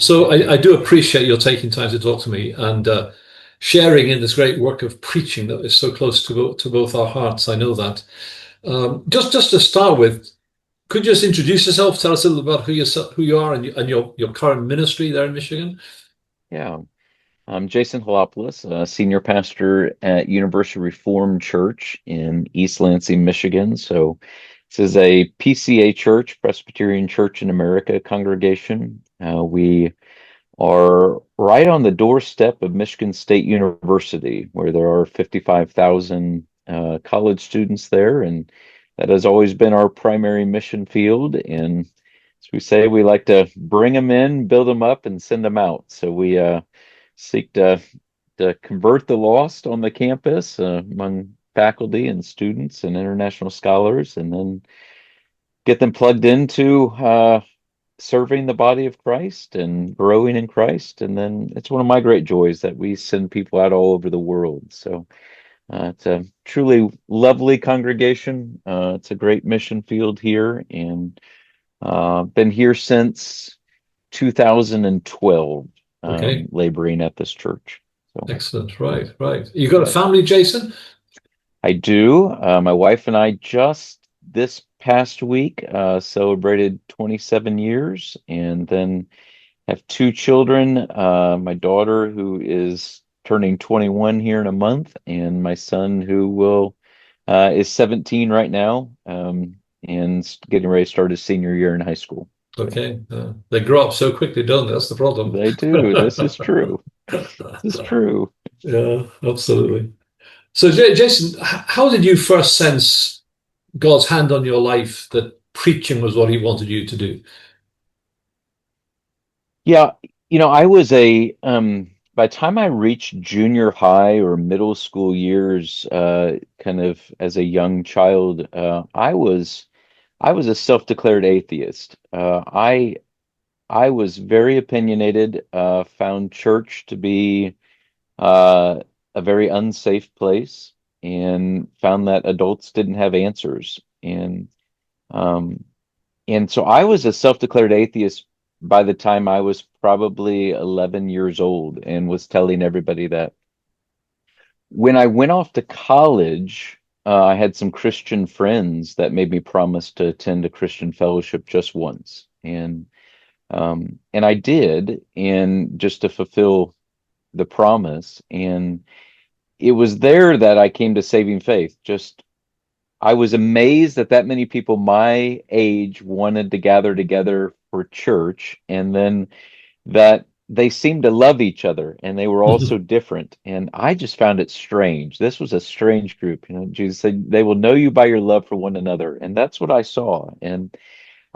So I do appreciate your taking time to talk to me and sharing in this great work of preaching that is so close to both our hearts. I know that. Just to start with, could you just introduce yourself? Tell us a little about who you are and, your current ministry there in Michigan. Yeah, I'm Jason Helopolous, senior pastor at Universal Reformed Church in East Lansing, Michigan. So this is a PCA church, Presbyterian Church in America congregation. We are right on the doorstep of Michigan State University, where there are 55,000 college students there, and that has always been our primary mission field. And as we say, we like to bring them in, build them up, and send them out. So we seek to convert the lost on the campus among faculty and students and international scholars, and then get them plugged into serving the body of Christ and growing in Christ. And then it's one of my great joys that we send people out all over the world. So it's a truly lovely congregation. It's a great mission field here, and been here since 2012, Okay, laboring at this church. So excellent. Right, right. You got a yeah, family, Jason? I do. My wife and I just this past week celebrated 27 years, and then have two children. My daughter, who is turning 21 here in a month, and my son, who will is 17 right now, and getting ready to start his senior year in high school. So Okay, they grow up so quickly, don't they? That's the problem. they do. This is true. This is true. Yeah, absolutely. So, Jason, how did you first sense God's hand on your life that preaching was what He wanted you to do? Yeah, I was by the time I reached junior high or middle school years, kind of as a young child, I was a self-declared atheist. I was very opinionated, found church to be uh, a very unsafe place, and found that adults didn't have answers. Um, and so I was a self-declared atheist by the time I was probably 11 years old, and was telling everybody that. When I went off to college, I had some Christian friends that made me promise to attend a Christian fellowship just once. And I did, and just to fulfill the promise. And it was there that I came to saving faith. Just I was amazed that many people my age wanted to gather together for church, and then that they seemed to love each other, and they were all so different. And I just found it strange. This was a strange group. Jesus said, "They will know you by your love for one another." And that's what I saw. And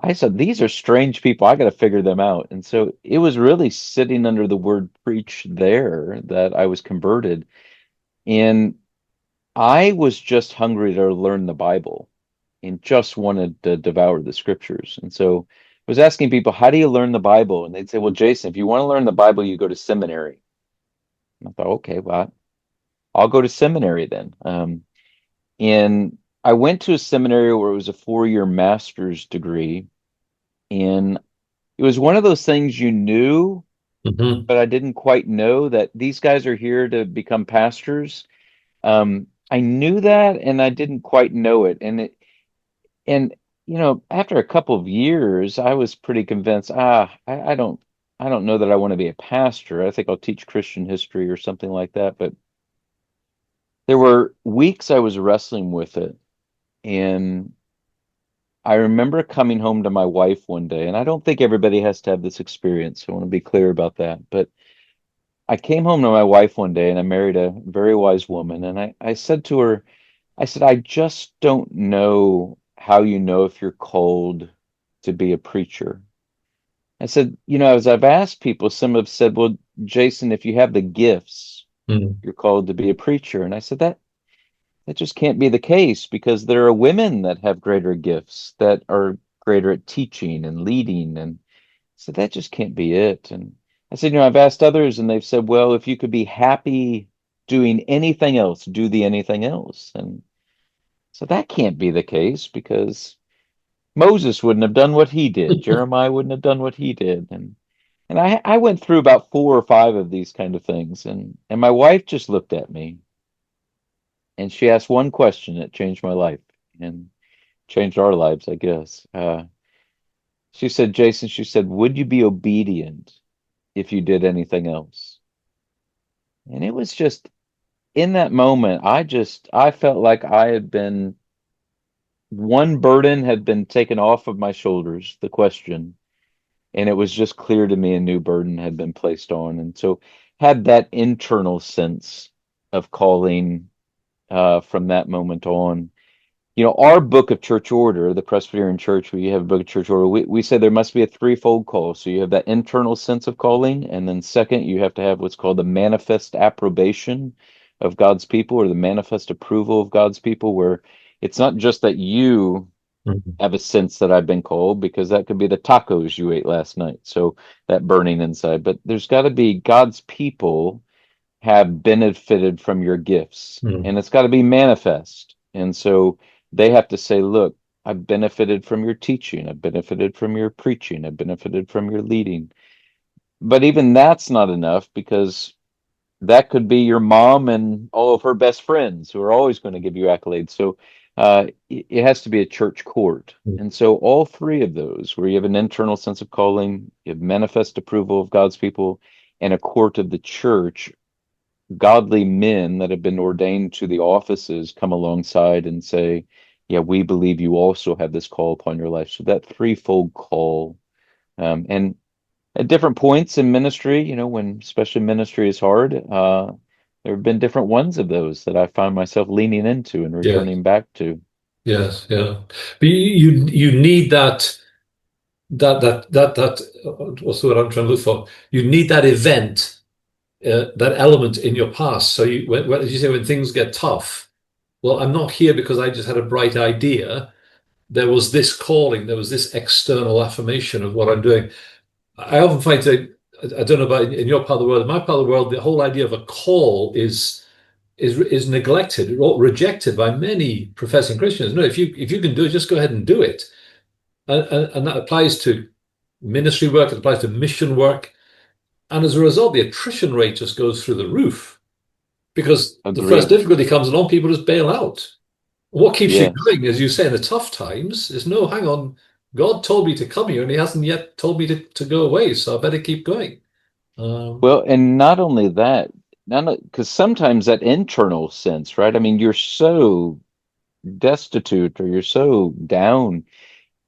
I said, these are strange people. I got to figure them out. And so it was really sitting under the word preach there that I was converted. And I was just hungry to learn the Bible, and just wanted to devour the scriptures. And so I was asking people, how do you learn the Bible? And they'd say, well, Jason, if you want to learn the Bible, you go to seminary. And I thought, okay, well, I'll go to seminary then. And I went to a seminary where it was a 4-year master's degree. And it was one of those things you knew, Hmm. but I didn't quite know that these guys are here to become pastors. I knew that, and I didn't quite know it. And after a couple of years, I was pretty convinced, I don't know that I want to be a pastor. I think I'll teach Christian history or something like that. But there were weeks I was wrestling with it. And I remember coming home to my wife one day, and I don't think everybody has to have this experience, so I want to be clear about that. But I came home to my wife one day, and I married a very wise woman, and I said to her, I said, I just don't know how you know if you're called to be a preacher. I said, as I've asked people, some have said, well, Jason, if you have the gifts, you're called to be a preacher. And I said, that just can't be the case, because there are women that have greater gifts, that are greater at teaching and leading. And so that just can't be it. And I said, I've asked others, and they've said, well, if you could be happy doing anything else, do the anything else. And so that can't be the case, because Moses wouldn't have done what he did. Jeremiah wouldn't have done what he did. And And I went through about 4 or 5 of these kind of things, and my wife just looked at me and she asked one question that changed my life and changed our lives, I guess. She said, Jason, she said, would you be obedient if you did anything else? And it was just in that moment, I felt like I had been one burden had been taken off of my shoulders, the question, and it was just clear to me a new burden had been placed on. And so had that internal sense of calling from that moment on. Our book of church order, the Presbyterian Church, we have a book of church order. We say there must be a threefold call. So you have that internal sense of calling, and then second, you have to have what's called the manifest approbation of God's people, or the manifest approval of God's people, where it's not just that you Mhm. have a sense that I've been called, because that could be the tacos you ate last night. So that burning inside, but there's got to be God's people have benefited from your gifts, Mm. and it's got to be manifest. And so they have to say, look, I've benefited from your teaching, I've benefited from your preaching, I've benefited from your leading. But even that's not enough, because that could be your mom and all of her best friends who are always going to give you accolades. So it has to be a church court. Mm. And so all three of those, where you have an internal sense of calling, you have manifest approval of God's people, and a court of the church, godly men that have been ordained to the offices come alongside and say, yeah, we believe you also have this call upon your life. So that threefold call. And at different points in ministry, when especially ministry is hard, there have been different ones of those that I find myself leaning into and Yeah. returning back to. Yes. Yeah. But you need that what's the word I'm trying to look for? You need that event, that element in your past. So as you say, when things get tough, well, I'm not here because I just had a bright idea. There was this calling, there was this external affirmation of what I'm doing. I often find that, I don't know about in your part of the world, in my part of the world, the whole idea of a call is neglected or rejected by many professing Christians. No, if you can do it, just go ahead and do it. And that applies to ministry work, it applies to mission work. And as a result, the attrition rate just goes through the roof because the first Agreed. difficulty comes along, people just bail out. What keeps you Yes. going, as you say, in the tough times is no, hang on, God told me to come here and he hasn't yet told me to go away, so I better keep going. Well, and not only that, not because sometimes that internal sense, right? I mean, you're so destitute or you're so down.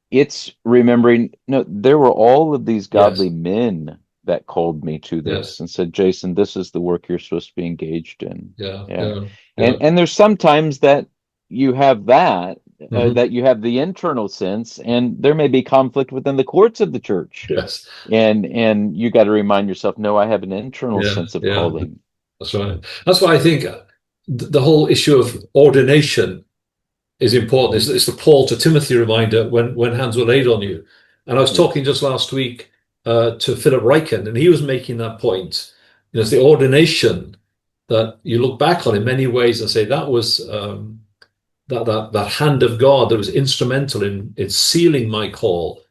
It's remembering, no, there were all of these godly yes, men that called me to this yes, and said, Jason, this is the work you're supposed to be engaged in. yeah, Yeah. yeah, And yeah. and there's sometimes that you have Hmm. that you have the internal sense, and there may be conflict within the courts of the church. Yes, And you got to remind yourself, no, I have an internal yeah, sense of yeah. calling. That's right. That's why I think the whole issue of ordination is important. Mhm. It's the Paul to Timothy reminder when hands were laid on you. And I was talking Yes. just last week to Philip Ryken, and he was making that point. It's the ordination that you look back on in many ways and say that was that hand of God that was instrumental in sealing my call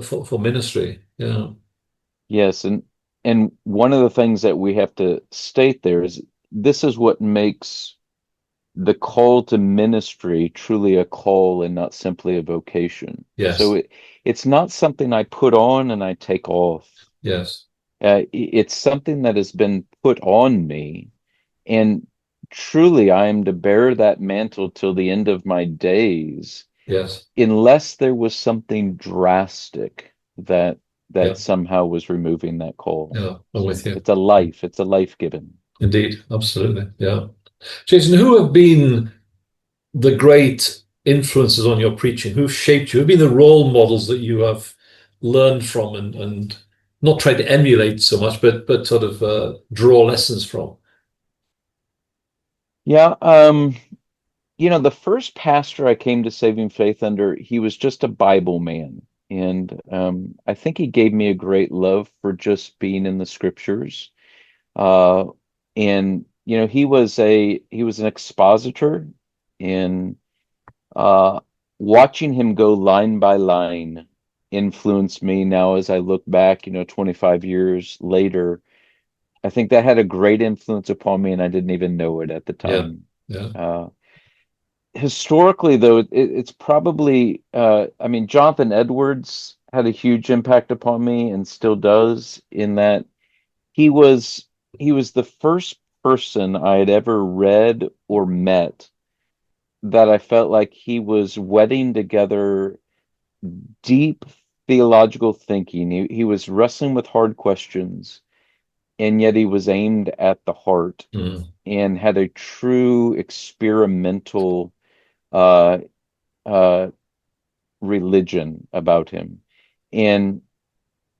for ministry. Yeah. Yes, and one of the things that we have to state there is this is what makes the call to ministry truly a call and not simply a vocation. So Yes. it's not something I put on and I take off. Yes. It's something that has been put on me, and truly I am to bear that mantle till the end of my days, Yes. unless there was something drastic that Yeah. somehow was removing that call. Yeah. I'm So with you. it's a life given. Indeed. Absolutely. Yeah. Jason, who have been the great influences on your preaching? Who've shaped you? Who've been the role models that you have learned from and not tried to emulate so much, but sort of draw lessons from? Yeah, the first pastor I came to Saving Faith under, he was just a Bible man. And I think he gave me a great love for just being in the scriptures. Uh, and he was an expositor, and uh, watching him go line by line influenced me now as I look back, 25 years later. I think that had a great influence upon me, and I didn't even know it at the Yeah. time. Yeah. Uh, Historically, though, it's probably, I mean, Jonathan Edwards had a huge impact upon me and still does, in that he was he was the first person I had ever read or met that I felt like he was wedding together deep theological thinking. He was wrestling with hard questions, and yet he was aimed at the heart Mm. and had a true experimental uh, uh, religion about him. And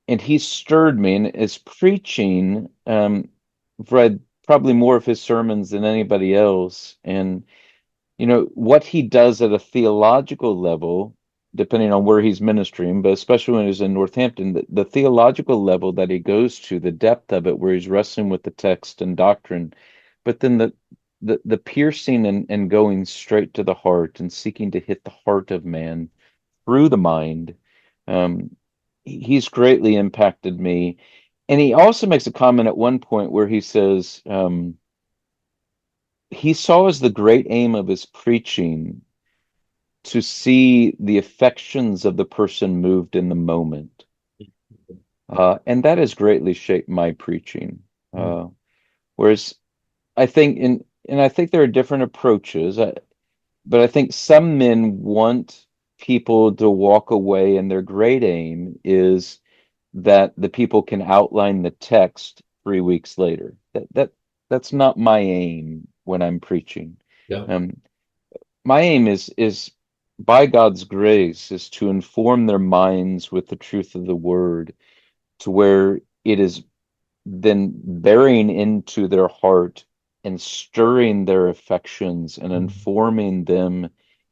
he stirred me. And his preaching, I've read probably more of his sermons than anybody else. And what he does at a theological level, depending on where he's ministering, but especially when he's in Northampton, the theological level that he goes to, the depth of it, where he's wrestling with the text and doctrine, but then the piercing and going straight to the heart and seeking to hit the heart of man through the mind. Um, he's greatly impacted me. And he also makes a comment at one point where he says, he saw as the great aim of his preaching to see the affections of the person moved in the moment. And that has greatly shaped my preaching. Mm. Whereas I think and I think there are different approaches, but I think some men want people to walk away, and their great aim is that the people can outline the text 3 weeks later. That's not my aim when I'm preaching. Yeah. Um, my aim is by God's grace is to inform their minds with the truth of the word, to where it is then bearing into their heart and stirring their affections and Mm. informing them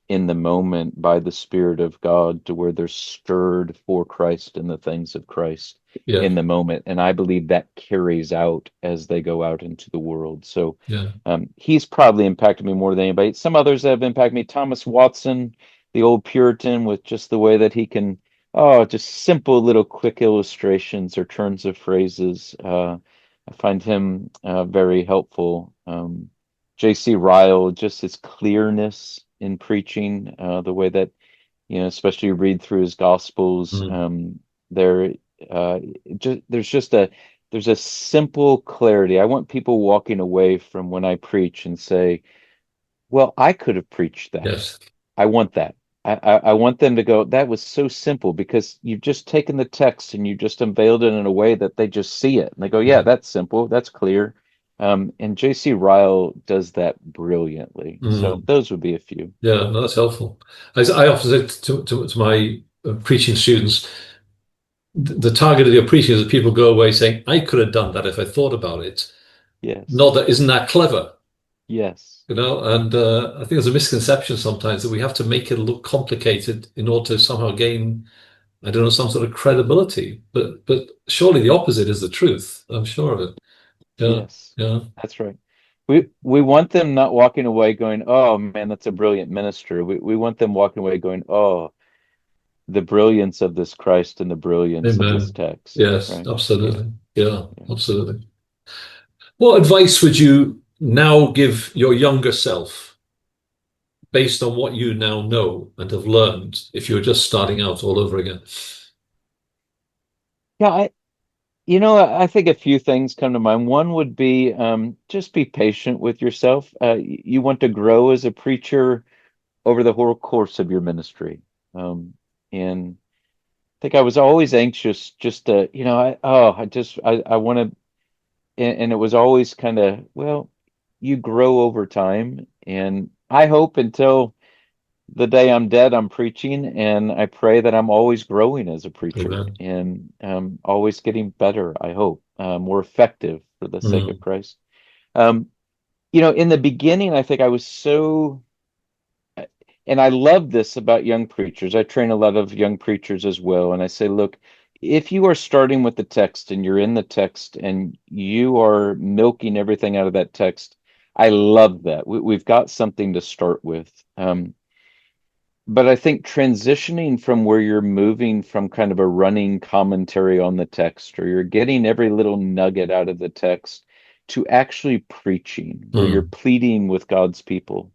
in the moment by the Spirit of God, to where they're stirred for Christ and the things of Christ Yeah. in the moment. And I believe that carries out as they go out into the world. So Yeah. he's probably impacted me more than anybody. Some others that have impacted me, Thomas Watson, the old Puritan, with just the way that he can, oh, just simple little quick illustrations or turns of phrases. I find him very helpful. J.C. Ryle, just his clearness in preaching, the way that, especially you read through his Gospels, Mm. there, uh, there's just there's a simple clarity. I want people walking away from when I preach and say, well, I could have preached that. Yes. I want that. I want them to go, that was so simple, because you've just taken the text and you just unveiled it in a way that they just see it. And they go, yeah, Yeah. that's simple. That's clear. And J.C. Ryle does that brilliantly. So Mm. those would be a few. Yeah. No, that's helpful. As I often say to my preaching students, the target of your preaching is that people go away saying, I could have done that if I thought about it. Yes. Not that isn't that clever, Yes. and I think there's a misconception sometimes that we have to make it look complicated in order to somehow gain, I don't know, some sort of credibility. But surely the opposite is the truth. I'm sure of it. Yeah. Yes. Yeah. That's right. We want them not walking away going, oh man, that's a brilliant minister. We want them walking away going, oh, the brilliance of this Christ and the brilliance of this Amen. text. Yes, Right. Yeah. absolutely. Yeah, Yeah. absolutely. What advice would you now give your younger self based on what you now know and have learned if you were just starting out all over again? Yeah, I think a few things come to mind. One would be just be patient with yourself. You want to grow as a preacher over the whole course of your ministry. And I think I was always anxious just to, I want to, and it was always kind of, well, you grow over time. And I hope until the day I'm dead, I'm preaching, and I pray that I'm always growing as a preacher Amen. and always getting better, I hope, more effective for the sake of Mm. Christ. Um, in the beginning, I think I was so, and I love this about young preachers. I train a lot of young preachers as well. And I say, look, if you are starting with the text and you're in the text and you are milking everything out of that text, I love that. We've got something to start with. but I think transitioning from where you're moving from kind of a running commentary on the text, or you're getting every little nugget out of the text, to actually preaching, where you're Mm, pleading with God's people,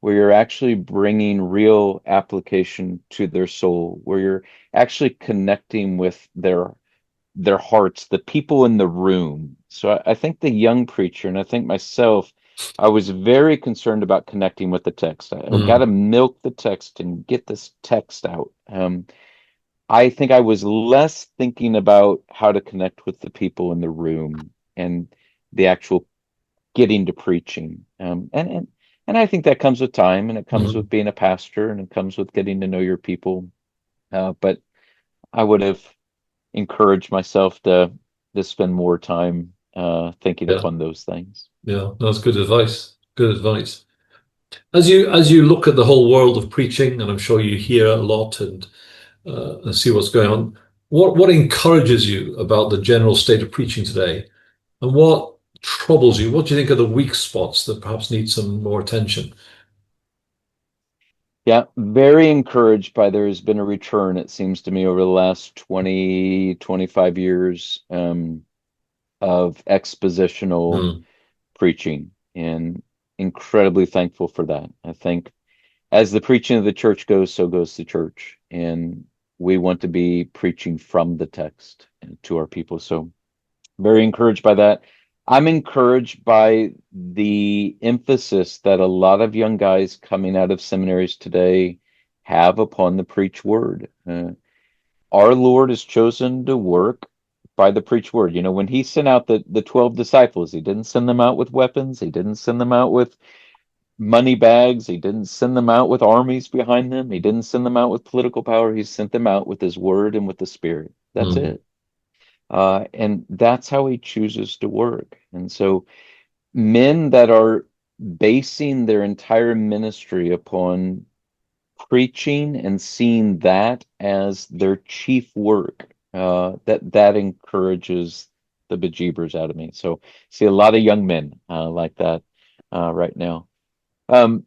where you're actually bringing real application to their soul, where you're actually connecting with their hearts, the people in the room. So I think the young preacher, and I think myself, I was very concerned about connecting with the text. I got to mm, milk the text and get this text out. I think I was less thinking about how to connect with the people in the room and the actual getting to preaching. And I think that comes with time, and it comes with mm. being a pastor, and it comes with getting to know your people. But I would have encourage myself to spend more time thinking Yeah, upon those things. yeah, that's good advice. Good advice. As you look at the whole world of preaching, and I'm sure you hear a lot and see what's going on, what encourages you about the general state of preaching today, and what troubles you? What do you think are the weak spots that perhaps need some more attention? Yeah, very encouraged by there has been a return, it seems to me, over the last 20, 25 years of expositional Mm, preaching, and incredibly thankful for that. I think as the preaching of the church goes, so goes the church. And we want to be preaching from the text to our people. So very encouraged by that. I'm encouraged by the emphasis that a lot of young guys coming out of seminaries today have upon the preach word. Our Lord has chosen to work by the preach word. You know, when he sent out the 12 disciples, he didn't send them out with weapons, he didn't send them out with money bags, he didn't send them out with armies behind them, he didn't send them out with political power. He sent them out with his word and with the Spirit. That's mm, it. And that's how he chooses to work. And so, men that are basing their entire ministry upon preaching and seeing that as their chief work, that encourages the bejeebers out of me. So, see a lot of young men like that right now. Um,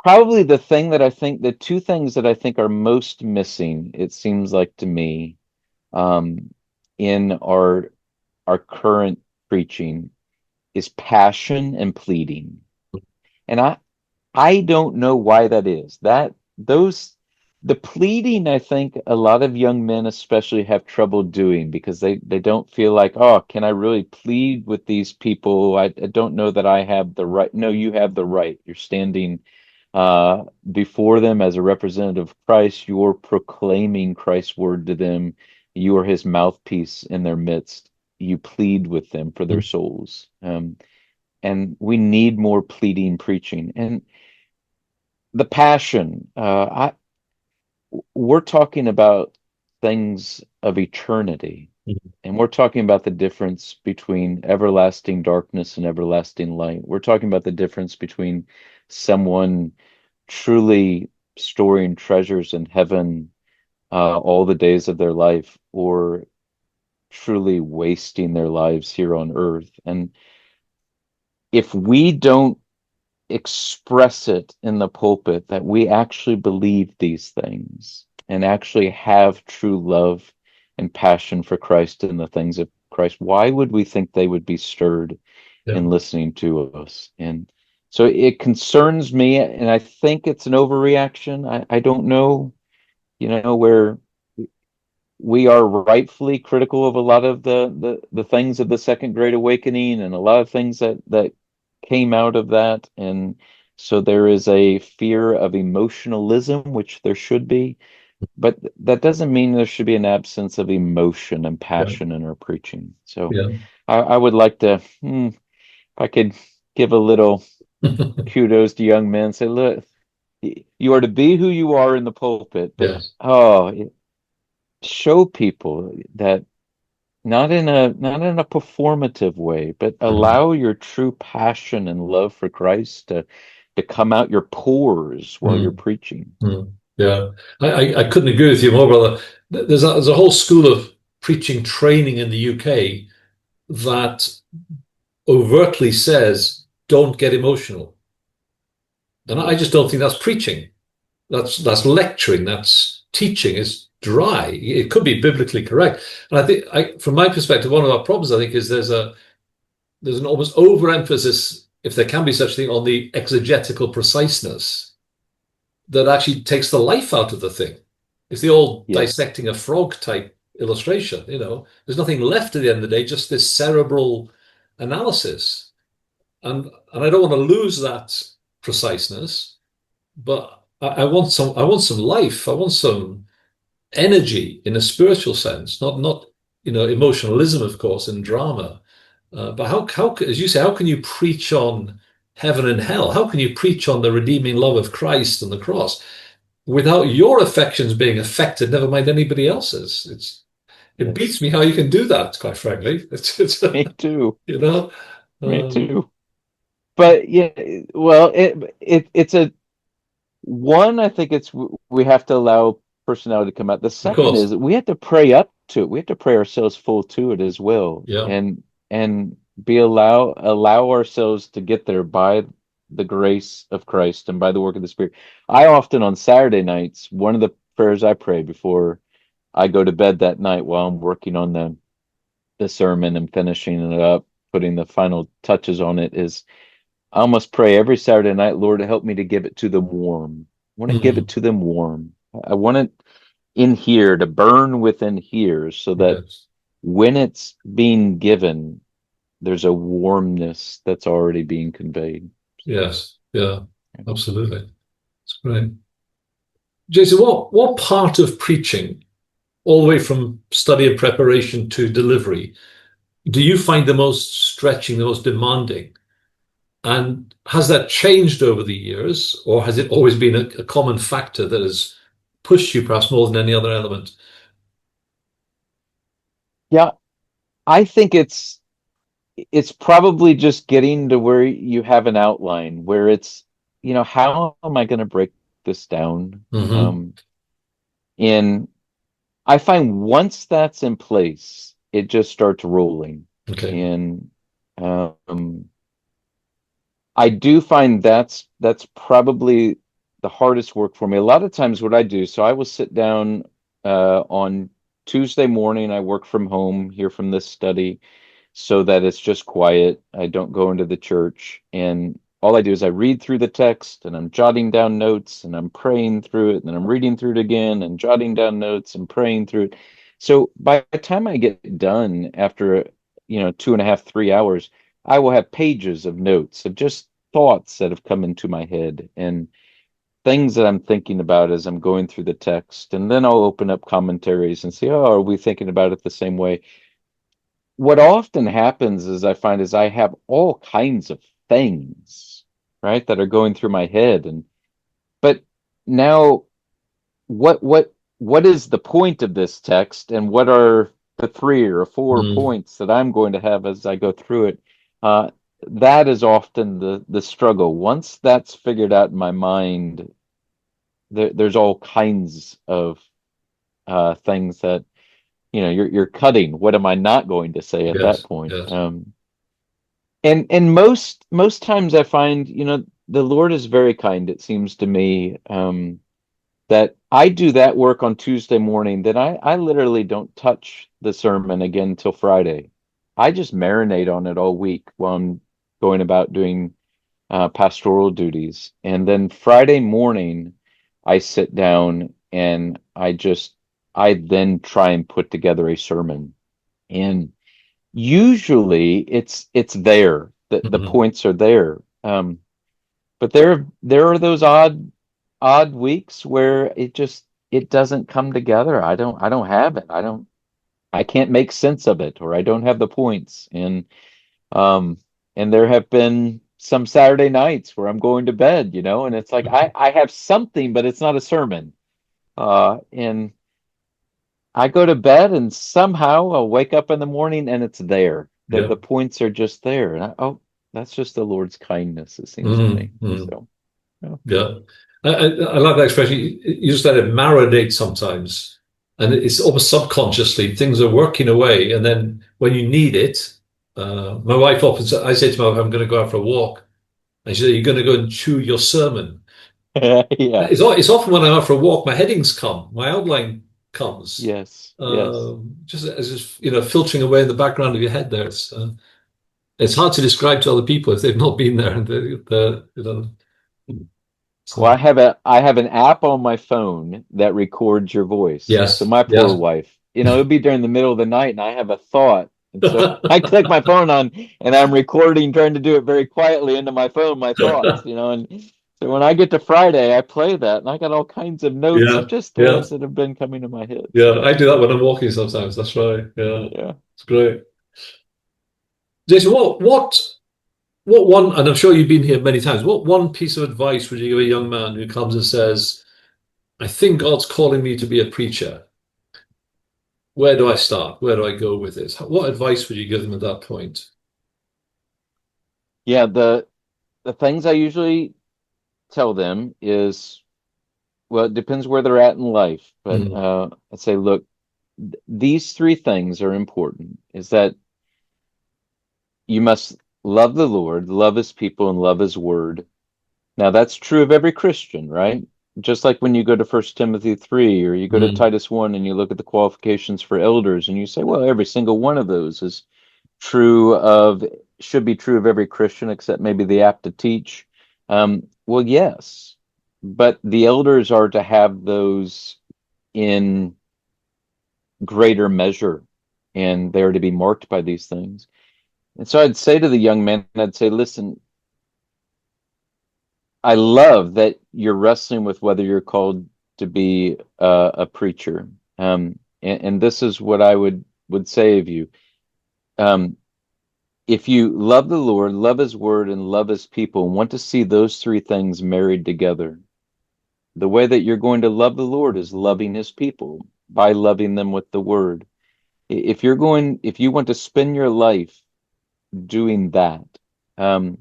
Probably the two things that I think are most missing, it seems like to me, um, in our current preaching is passion and pleading. And I don't know why that is. That those The pleading, I think a lot of young men especially have trouble doing because they don't feel like, oh, can I really plead with these people? I don't know that I have the right. No, you have the right. You're standing before them as a representative of Christ. You're proclaiming Christ's word to them. You are his mouthpiece in their midst. You plead with them for their mm, souls. And we need more pleading preaching. And the passion, we're talking about things of eternity. mm, And we're talking about the difference between everlasting darkness and everlasting light. We're talking about the difference between someone truly storing treasures in heaven all the days of their life, or truly wasting their lives here on earth. And if we don't express it in the pulpit that we actually believe these things and actually have true love and passion for Christ and the things of Christ, why would we think they would be stirred yeah, in listening to us? And so it concerns me, and I think it's an overreaction. I don't know, where we are rightfully critical of a lot of the things of the Second Great Awakening and a lot of things that came out of that. And so there is a fear of emotionalism, which there should be, but that doesn't mean there should be an absence of emotion and yeah, passion in our preaching. So yeah. I would like to, if I could give a little kudos to young men, say, look, you are to be who you are in the pulpit, but Yes. show people that not in a performative way, but Mhm. allow your true passion and love for Christ to come out your pores while you're Mm, preaching. mm. Yeah, I couldn't agree with you more, brother. There's a whole school of preaching training in the UK that overtly says don't get emotional, and I Yeah. just don't think that's preaching. that's lecturing, that's teaching. It's dry. It could be biblically correct. And I think, from my perspective, one of our problems, I think, is there's an almost overemphasis, if there can be such a thing, on the exegetical preciseness that actually takes the life out of the thing. It's the old Yes, dissecting a frog type illustration. There's nothing left at the end of the day, just this cerebral analysis. And I don't want to lose that preciseness, but I want some life. I want some energy in a spiritual sense, not emotionalism, of course, in drama. But how as you say, how can you preach on heaven and hell? How can you preach on the redeeming love of Christ and the cross without your affections being affected? Never mind anybody else's. It beats yes. me how you can do that. Quite frankly, it's Me too. you know. Me Um, too. But yeah, well, it's a one. I think it's we have to allow personality to come out. The of second course, is we have to pray up to it. We have to pray ourselves full to it as well, yeah. and be allow ourselves to get there by the grace of Christ and by the work of the Spirit. I often on Saturday nights, one of the prayers I pray before I go to bed that night while I'm working on the sermon and finishing it up, putting the final touches on it is I almost pray every Saturday night, Lord, help me to give it to them warm. I want to give it Mm, to them warm. I want it in here to burn within here so that yes, when it's being given, there's a warmness that's already being conveyed. So, yes, yeah, yeah. absolutely. It's great. Jason, what part of preaching, all the way from study and preparation to delivery, do you find the most stretching, the most demanding? And has that changed over the years, or has it always been a common factor that has pushed you perhaps more than any other element? Yeah, I think it's probably just getting to where you have an outline where it's, how am I going to break this down? Hmm. Um, in I find once that's in place, it just starts rolling. Okay. And I do find that's probably the hardest work for me. A lot of times what I do, so I will sit down on Tuesday morning, I work from home here from this study so that it's just quiet. I don't go into the church. And all I do is I read through the text and I'm jotting down notes and I'm praying through it and then I'm reading through it again and jotting down notes and praying through it. So by the time I get done after, 2.5, 3 hours, I will have pages of notes of just thoughts that have come into my head and things that I'm thinking about as I'm going through the text. And then I'll open up commentaries and see, oh, are we thinking about it the same way? What often happens is I find is I have all kinds of things, right, that are going through my head. And but now what is the point of this text and what are the 3 or 4 Mm, points that I'm going to have as I go through it? Uh, that is often the struggle. Once that's figured out in my mind, there's all kinds of things that you're cutting. What am I not going to say at that yes, point? yes. And most times I find, the Lord is very kind, it seems to me, that I do that work on Tuesday morning, that I literally don't touch the sermon again till Friday. I just marinate on it all week while I'm going about doing pastoral duties. And then Friday morning, I sit down and I then try and put together a sermon. And usually it's there. The Hmm. points are there. But there are those odd weeks where it doesn't come together. I don't have it. I can't make sense of it, or I don't have the points. Um and there have been some Saturday nights where I'm going to bed, and it's like I have something, but it's not a sermon. And I go to bed and somehow I'll wake up in the morning and it's there. The Yeah. points are just there. And that's just the Lord's kindness, it seems to me. Mm. So, yeah. Yeah. I like that expression. You just let it marinate sometimes. And it's almost subconsciously, things are working away. And then when you need it, my wife often says, I say to my wife, I'm going to go out for a walk. And she said, you're going to go and chew your sermon. Yeah. It's often when I'm out for a walk, my headings come, my outline comes, Yes. Yes. just as if, filtering away in the background of your head there. It's hard to describe to other people if they've not been there. And Well, so I have an app on my phone that records your voice. So yes, my poor yes. wife, it'll be during the middle of the night and I have a thought. And so I click my phone on and I'm recording, trying to do it very quietly into my phone, my thoughts, and so when I get to Friday, I play that and I got all kinds of notes of Yeah, just yeah, things that have been coming to my head. yeah. I do that when I'm walking sometimes. That's right. Yeah, Yeah. it's great. Jason, what one, and I'm sure you've been here many times, what one piece of advice would you give a young man who comes and says, I think God's calling me to be a preacher? Where do I start? Where do I go with this? What advice would you give them at that point? Yeah, the things I usually tell them is, well, it depends where they're at in life, but Mm, I'd say, look, these three things are important, is that you must love the Lord, love his people, and love his word. Now that's true of every Christian, right? Just like when you go to First Timothy 3 or you go to mm, Titus 1 and you look at the qualifications for elders and you say, well, every single one of those is true of should be true of every Christian except maybe the apt to teach. Well, yes, but the elders are to have those in greater measure and they're to be marked by these things. And so I'd say to the young man, I'd say, listen, I love that you're wrestling with whether you're called to be a preacher. And this is what I would say of you. Um, if you love the Lord, love his word, and love his people, and want to see those three things married together, the way that you're going to love the Lord is loving his people by loving them with the word. If you want to spend your life doing that, um,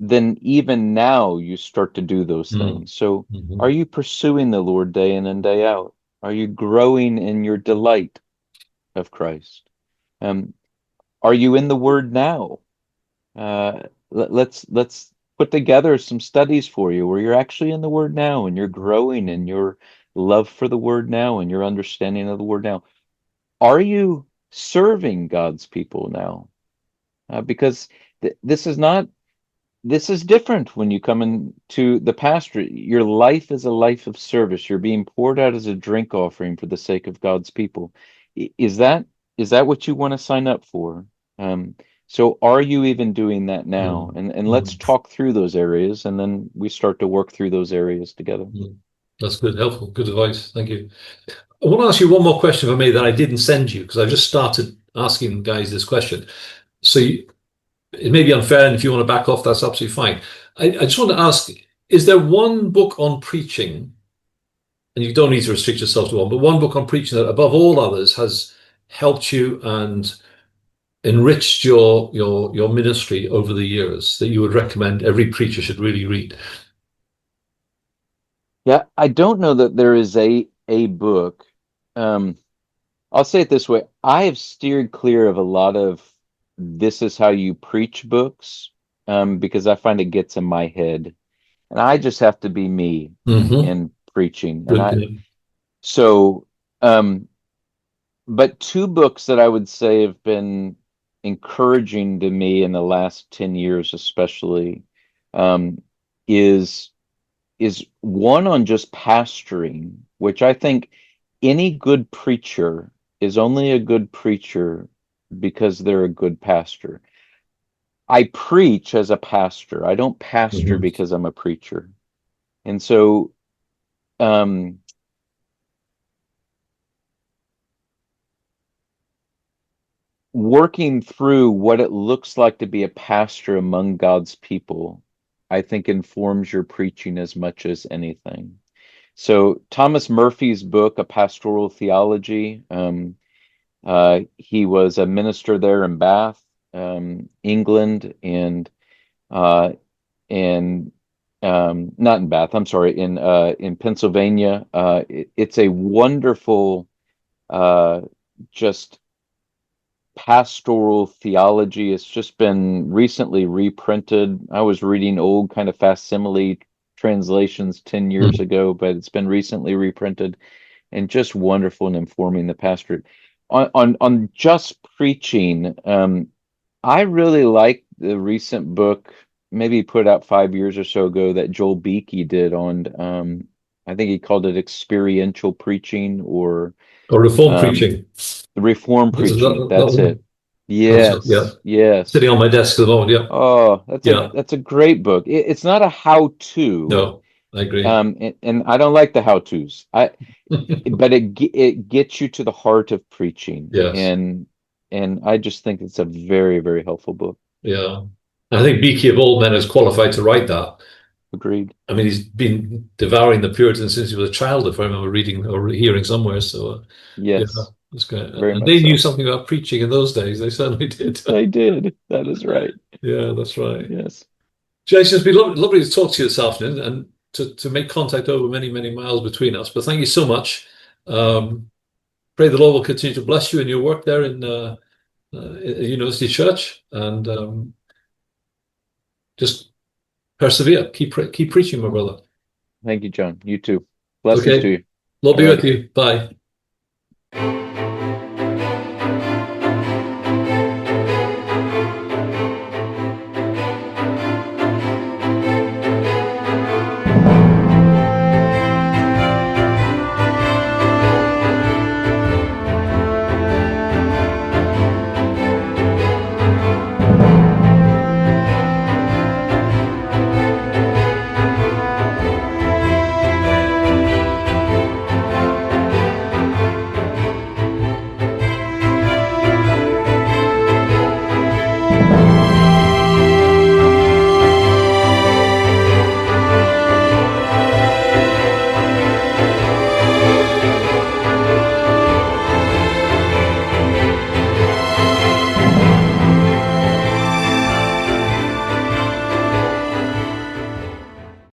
then even now you start to do those mm, things. So are mhm, you pursuing the Lord day in and day out? Are you growing in your delight of Christ? Um, are you in the Word now? Let's put together some studies for you where you're actually in the Word now and you're growing in your love for the Word now and your understanding of the Word now. Are you serving God's people now? Because this is not this is different when you come into the pastorate. Your life is a life of service. You're being poured out as a drink offering for the sake of God's people. Is that what you want to sign up for? Um, so are you even doing that now? mm, And let's mm, talk through those areas, and then we start to work through those areas together. mm. That's good, helpful, good advice. Thank you. I want to ask you one more question for me that I didn't send you because I just started asking guys this question. So it may be unfair, and if you want to back off, that's absolutely fine. I just want to ask, is there one book on preaching, and you don't need to restrict yourself to one, but one book on preaching that above all others has helped you and enriched your ministry over the years that you would recommend every preacher should really read? Yeah, I don't know that there is a book. Um, I'll say it this way. I have steered clear of a lot of this is how you preach books, because I find it gets in my head. And I just have to be me Hmm. in preaching. And Good. I so um but two books that I would say have been encouraging to me in the last 10 years especially, um is one on just pastoring, which I think any good preacher is only a good preacher because they're a good pastor. I preach as a pastor. I don't pastor Hmm. because I'm a preacher. And so um working through what it looks like to be a pastor among God's people, I think informs your preaching as much as anything. So Thomas Murphy's book, A Pastoral Theology, he was a minister there in Bath, England, uh, and not in Bath, I'm sorry, in Pennsylvania. It's a wonderful, uh, just pastoral theology. It's just been recently reprinted. I was reading old kind of facsimile translations 10 years Mm. ago, but it's been recently reprinted and just wonderful in informing the pastorate. On just preaching, I really like the recent book, maybe put out 5 years or so ago, that Joel Beakey did on, I think he called it experiential preaching or Or reform um, preaching. the reform This is preaching. that That's one. it. That's it. Yeah. Yes, yes. Sitting on my desk at the moment. Yeah. Oh, that's a Yeah. that's a great book. It's not a how-to, No, I agree. and I don't like the how-tos. But it gets you to the heart of preaching, Yes. and I just think it's a very, very helpful book. Yeah. I think Beakey of all men is qualified to write that. Agreed. I mean, he's been devouring the Puritans since he was a child, if I remember reading or hearing somewhere. So, yeah, Yes, that's great. very And much they knew so. something about preaching in those days. They certainly did. They did. That is right. Yeah, that's right. Yes. Jason, it's been lovely to talk to you this afternoon and to make contact over many, many miles between us. But thank you so much. Um, pray the Lord will continue to bless you in your work there in University Church, and just persevere. Keep preaching, my brother. Thank you, John. You too. Blessings to Okay. you. Lord All be with righty. you. Bye.